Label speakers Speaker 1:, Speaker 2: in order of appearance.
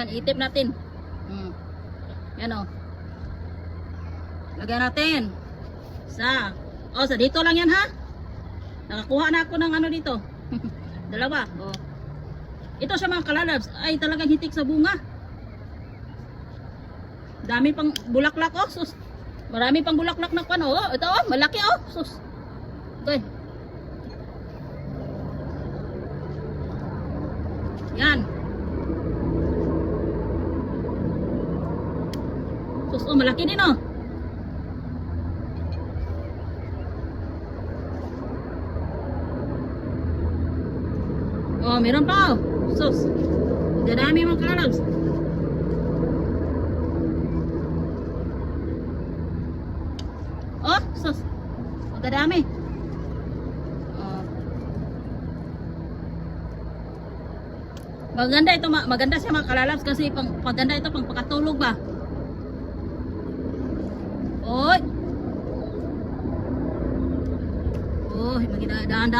Speaker 1: Yan, itip natin. Yan o. Lagyan natin. Sa dito lang yan ha. Nakakuha na ako ng ano dito. Dalawa. O. Ito sa mga kalalabs ay talagang hitik sa bunga. Dami pang bulaklak oh. Sus. Marami pang bulaklak na ano. Oh. Ito oh, malaki oh. Sus. Okay. Yan. Sus, oh, malaki din oh. Oh, meron pa oh. Sus. Dadami mga kalalabs. Oh, sus. Dadami. Oh. Maganda ito, maganda siya mga kalalabs kasi paganda ito pang pakatulog ba. Oy. Oh, maganda dahan-dahan.